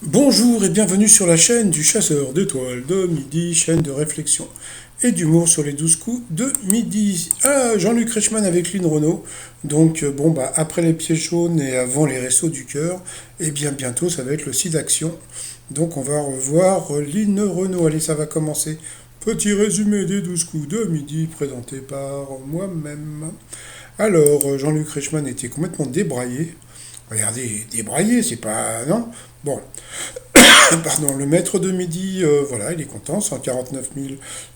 Bonjour et bienvenue sur la chaîne du chasseur d'étoiles de midi, chaîne de réflexion et d'humour sur les 12 coups de midi. Ah, Jean-Luc Reichmann avec Lynn Renault. Donc après les pieds jaunes et avant les restos du cœur, et bien bientôt ça va être le site d'action. Donc on va revoir Lynn Renault. Allez, ça va commencer. Petit résumé des 12 coups de midi présenté par moi-même. Alors, Jean-Luc Reichmann était complètement débraillé. Regardez, débraillé, c'est pas... Non. Bon, pardon, le maître de midi, voilà, il est content, 149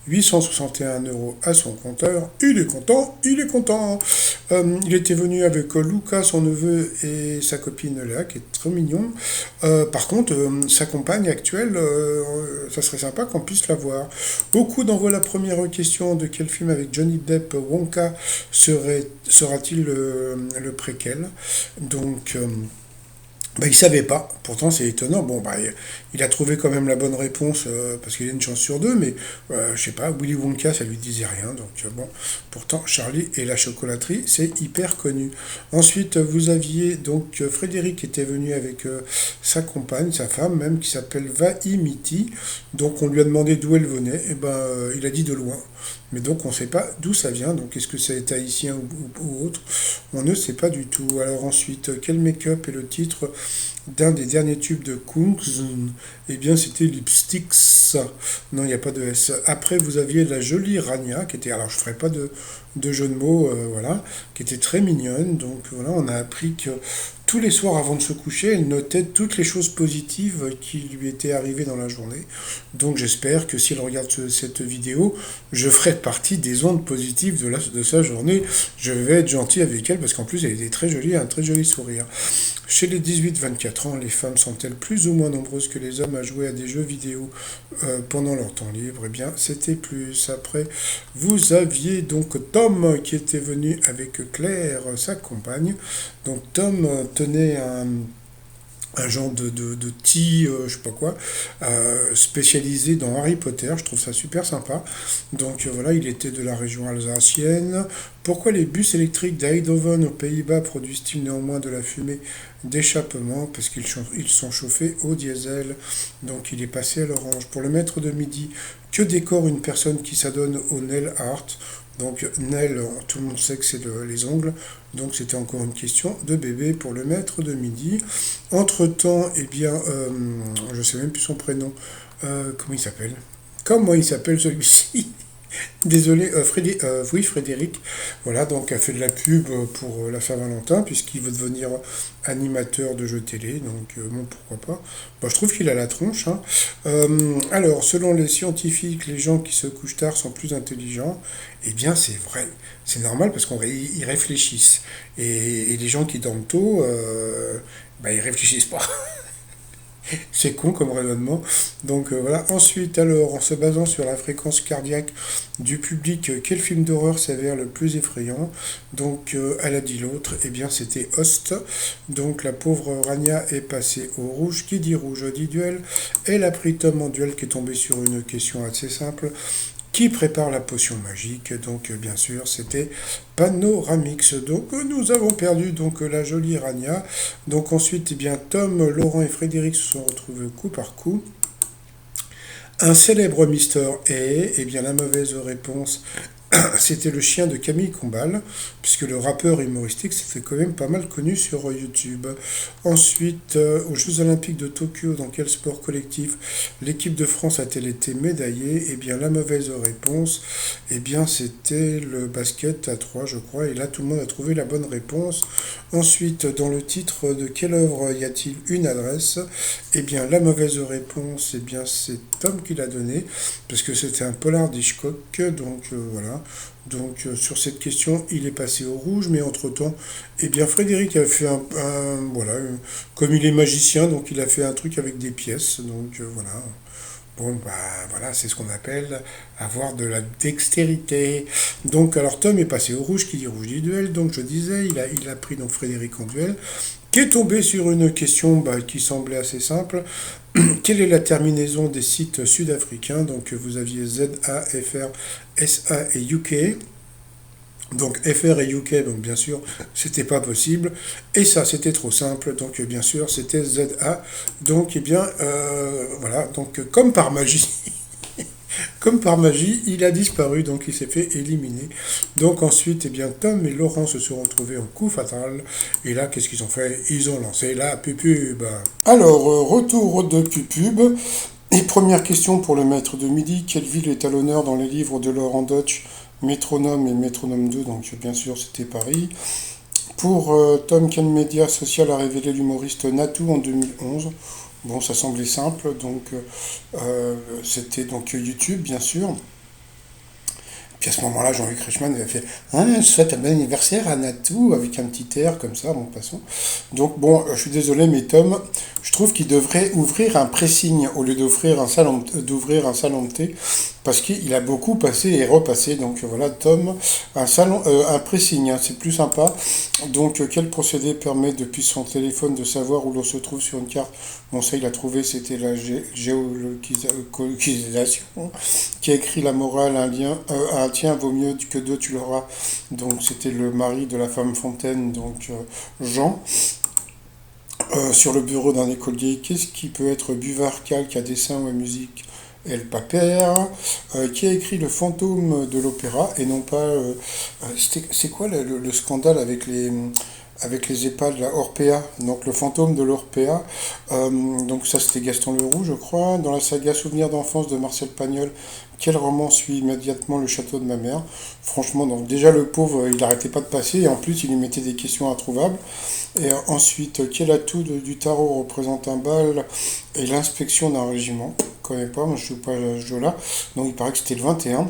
861 euros à son compteur. Il est content, il est content. Il était venu avec Lucas, son neveu, et sa copine Léa, qui est très mignon. Par contre, sa compagne actuelle, ça serait sympa qu'on puisse la voir. Beaucoup d'envoient la première question de quel film avec Johnny Depp, Wonka, sera-t-il le préquel. Donc, bah, il savait pas. Pourtant, c'est étonnant. Bon, bah, il a trouvé quand même la bonne réponse parce qu'il a une chance sur deux, mais je sais pas, Willy Wonka, ça lui disait rien. Donc, bon, pourtant, Charlie et la chocolaterie, c'est hyper connu. Ensuite, vous aviez donc Frédéric qui était venu avec sa compagne, sa femme même, qui s'appelle Vaimiti. Donc, on lui a demandé d'où elle venait. Et ben, il a dit de loin. Mais donc, on ne sait pas d'où ça vient. Donc, est-ce que c'est haïtien ou autre? On ne sait pas du tout. Alors, ensuite, quel make-up est le titre d'un des derniers tubes de Kungs? Eh bien, c'était Lipsticks. Non, il n'y a pas de S. Après, vous aviez la jolie Rania, qui était, alors je ne ferai pas de jeu de mots, voilà, qui était très mignonne. Donc voilà, on a appris que tous les soirs avant de se coucher, elle notait toutes les choses positives qui lui étaient arrivées dans la journée. Donc j'espère que si elle regarde cette vidéo, je ferai partie des ondes positives de sa journée. Je vais être gentil avec elle parce qu'en plus elle était très jolie, un très joli sourire. Chez les 18-24 ans, les femmes sont-elles plus ou moins nombreuses que les hommes à jouer à des jeux vidéo pendant leur temps libre? Eh bien, c'était plus. Après, vous aviez donc Tom qui était venu avec Claire, sa compagne. Donc Tom tenait un genre de tea, je sais pas quoi, spécialisé dans Harry Potter. Je trouve ça super sympa. Donc voilà, il était de la région alsacienne. Pourquoi les bus électriques d'Eindhoven aux Pays-Bas produisent-ils néanmoins de la fumée d'échappement? Parce qu'ils sont chauffés au diesel. Donc il est passé à l'orange. Pour le maître de midi, que décore une personne qui s'adonne au nail art? Donc nail, tout le monde sait que c'est les ongles. Donc c'était encore une question de bébé pour le maître de midi. Entre-temps, eh bien, je sais même plus son prénom. Comment il s'appelle? Comment il s'appelle celui-ci? Désolé, oui, Frédéric, voilà, donc a fait de la pub pour la Saint-Valentin, puisqu'il veut devenir animateur de jeux télé, donc bon, pourquoi pas. Bon, je trouve qu'il a la tronche, hein. Alors, selon les scientifiques, les gens qui se couchent tard sont plus intelligents. Eh bien, c'est vrai, c'est normal parce qu'ils réfléchissent. Et les gens qui dorment tôt, bah, ils réfléchissent pas. C'est con comme raisonnement. Donc voilà. Ensuite, alors, en se basant sur la fréquence cardiaque du public, quel film d'horreur s'avère le plus effrayant? Donc, elle a dit l'autre, eh bien c'était Host. Donc la pauvre Rania est passée au rouge. Qui dit rouge dit duel. Elle a pris Tom en duel qui est tombé sur une question assez simple. Qui prépare la potion magique? Donc bien sûr c'était Panoramix. Donc nous avons perdu donc la jolie Rania. Donc ensuite eh bien Tom, Laurent et Frédéric se sont retrouvés coup par coup. Un célèbre Mister est, eh bien la mauvaise réponse c'était le chien de Camille Combal, puisque le rappeur humoristique s'était quand même pas mal connu sur YouTube. Ensuite, aux Jeux Olympiques de Tokyo, dans quel sport collectif l'équipe de France a-t-elle été médaillée? Eh bien, la mauvaise réponse, eh bien, c'était le basket à 3, je crois, et là, tout le monde a trouvé la bonne réponse. Ensuite, dans le titre de quelle œuvre y a-t-il une adresse? Eh bien, la mauvaise réponse, eh bien, c'est Tom qui l'a donné, parce que c'était un polar d'Hitchcock, donc voilà. Donc sur cette question, il est passé au rouge, mais entre-temps, eh bien Frédéric a fait voilà, comme il est magicien, donc il a fait un truc avec des pièces, donc voilà. Bon, bah voilà, c'est ce qu'on appelle avoir de la dextérité. Donc, alors Tom est passé au rouge, qui dit rouge dit duel. Donc, je disais, il a pris donc Frédéric en duel, qui est tombé sur une question bah, qui semblait assez simple. Quelle est la terminaison des sites sud-africains? Donc, vous aviez Z, A, F, R, S, A et UK. Donc FR et UK, donc bien sûr, c'était pas possible. Et ça, c'était trop simple. Donc bien sûr, c'était ZA. Donc eh bien, voilà. Donc comme par magie, comme par magie, il a disparu. Donc il s'est fait éliminer. Donc ensuite, eh bien, Tom et Laurent se sont retrouvés en coup fatal. Et là, qu'est-ce qu'ils ont fait? Ils ont lancé la pupube. Alors, retour de pupube. Et première question pour le maître de midi. Quelle ville est à l'honneur dans les livres de Laurent Deutsch, Métronome et Métronome 2? Donc bien sûr c'était Paris. Pour Tom, quel média social a révélé l'humoriste Natou en 2011? Bon, ça semblait simple, donc c'était donc YouTube bien sûr. Puis à ce moment-là, Jean-Luc Reichmann avait fait «Ah, je souhaite un bon anniversaire à Natou» avec un petit air comme ça, bon, passons. Donc bon, je suis désolé, mais Tom, je trouve qu'il devrait ouvrir un pressing au lieu d'ouvrir un salon de thé, parce qu'il a beaucoup passé et repassé. Donc voilà, Tom, un pressing, hein, c'est plus sympa. Donc quel procédé permet depuis son téléphone de savoir où l'on se trouve sur une carte? Bon, ça il a trouvé, c'était la géolocalisation qui a écrit la morale, un tien vaut mieux que deux tu l'auras. Donc c'était le mari de la femme Fontaine, donc Jean. Sur le bureau d'un écolier, qu'est-ce qui peut être buvard, calque, à dessin ou à musique? El Paper, qui a écrit Le fantôme de l'opéra, et non pas... c'est quoi le scandale avec les EHPAD, la Orpea, donc le fantôme de l'Orpea. Donc ça c'était Gaston Leroux, je crois. Dans la saga Souvenirs d'enfance de Marcel Pagnol, quel roman suit immédiatement Le château de ma mère? Franchement, donc déjà le pauvre, il n'arrêtait pas de passer, et en plus il lui mettait des questions introuvables. Et ensuite, quel atout du tarot représente un bal et l'inspection d'un régiment? Je ne connais pas, moi je ne joue pas à ce jeu-là. Donc il paraît que c'était le 21.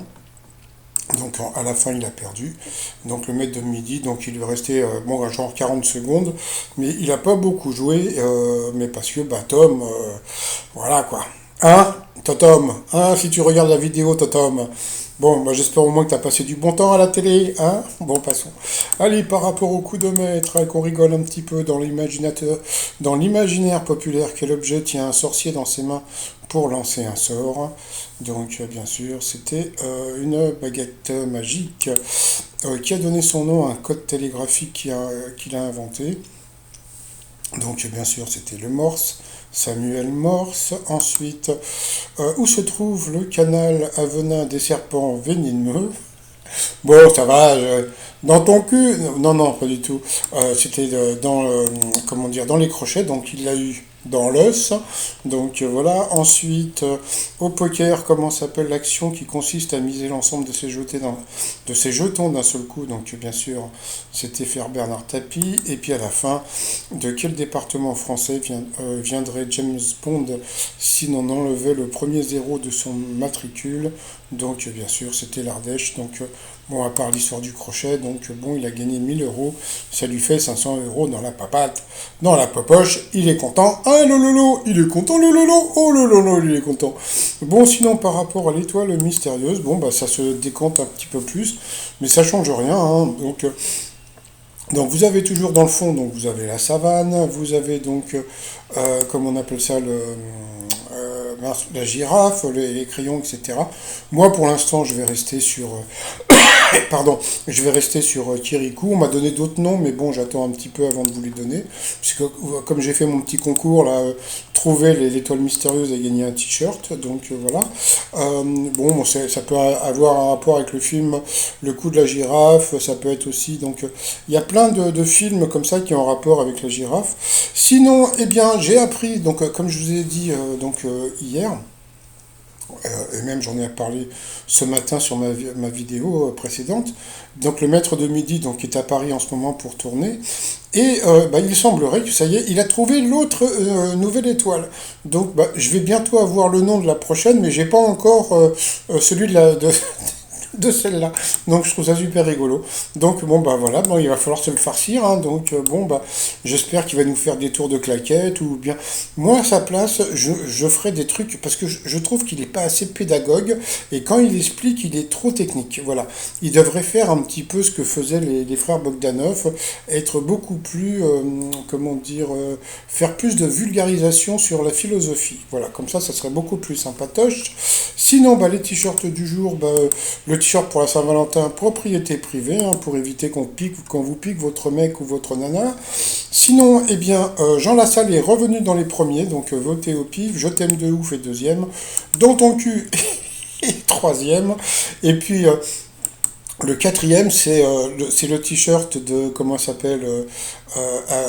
Donc à la fin il a perdu. Donc le maître de midi, donc il lui restait bon, genre 40 secondes. Mais il n'a pas beaucoup joué, mais parce que bah Tom, voilà quoi. Hein, Totom, hein, si tu regardes la vidéo, Totom. Bon, bah, j'espère au moins que tu as passé du bon temps à la télé, hein. Bon, passons. Allez, par rapport au coup de maître, hein, qu'on rigole un petit peu dans l'imaginaire populaire, quel objet tient un sorcier dans ses mains pour lancer un sort? Donc, bien sûr, c'était une baguette magique qui a donné son nom à un code télégraphique qu'il a inventé. Donc, bien sûr, c'était le Morse. Samuel Morse. Ensuite, où se trouve le canal à venin des serpents venimeux? Bon, ça va, dans ton cul? Non, non, pas du tout. C'était comment dire, dans les crochets, donc il l'a eu dans l'os. Donc voilà. Ensuite, au poker, comment s'appelle l'action qui consiste à miser l'ensemble de ses jetons d'un seul coup? Donc bien sûr, c'était faire Bernard Tapie. Et puis à la fin, de quel département français viendrait James Bond si l'on enlevait le premier zéro de son matricule? Donc bien sûr, c'était l'Ardèche. Donc bon, à part l'histoire du crochet, donc bon, il a gagné 1 000 euros. Ça lui fait 500 euros dans la papate, dans la popoche. Il est content. Ah, lololo, il est content, lololo. Oh, lololo, il est content. Bon, sinon, par rapport à l'étoile mystérieuse, bon, bah, ça se décompte un petit peu plus, mais ça change rien, hein. Donc vous avez toujours dans le fond, donc vous avez la savane, vous avez donc, comme on appelle ça, la girafe, les crayons, etc. Moi, pour l'instant, je vais rester sur, pardon, je vais rester sur Kirikou. On m'a donné d'autres noms, mais bon, j'attends un petit peu avant de vous les donner. Puisque comme j'ai fait mon petit concours, là, trouver l'étoile mystérieuse et gagner un t-shirt. Donc voilà. Bon, ça peut avoir un rapport avec le film Le coup de la girafe. Ça peut être aussi. Donc il y a plein de films comme ça qui ont un rapport avec la girafe. Sinon, eh bien, j'ai appris, donc comme je vous ai dit hier, et même j'en ai parlé ce matin sur ma vidéo précédente. Donc le maître de midi donc, est à Paris en ce moment pour tourner. Et bah, il semblerait que ça y est, il a trouvé l'autre nouvelle étoile. Donc bah, je vais bientôt avoir le nom de la prochaine, mais j'ai pas encore celui de celle-là. Donc je trouve ça super rigolo. Donc bon bah voilà, bon, il va falloir se le farcir, hein. Donc bon bah j'espère qu'il va nous faire des tours de claquettes ou bien moi à sa place je ferai des trucs parce que je trouve qu'il n'est pas assez pédagogue et quand il explique il est trop technique. Voilà, il devrait faire un petit peu ce que faisaient les frères Bogdanov, être beaucoup plus comment dire faire plus de vulgarisation sur la philosophie. Voilà, comme ça serait beaucoup plus sympatoche. Sinon bah les t-shirts du jour, bah le t-shirt pour la Saint-Valentin, propriété privée, hein, pour éviter qu'on vous pique votre mec ou votre nana. Sinon, eh bien, Jean Lassalle est revenu dans les premiers, donc votez au pif, je t'aime de ouf et deuxième, dans ton cul et troisième, et puis le quatrième, c'est le t-shirt de, comment ça s'appelle,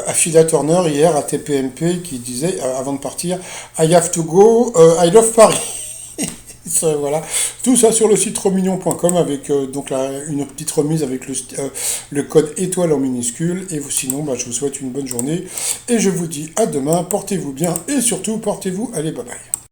Affida Turner hier à TPMP qui disait, avant de partir, I have to go, I love Paris. Ça, voilà, tout ça sur le site romignon.com avec donc une petite remise avec le code étoile en minuscule. Et sinon, bah, je vous souhaite une bonne journée et je vous dis à demain. Portez-vous bien et surtout portez-vous. Allez, bye bye.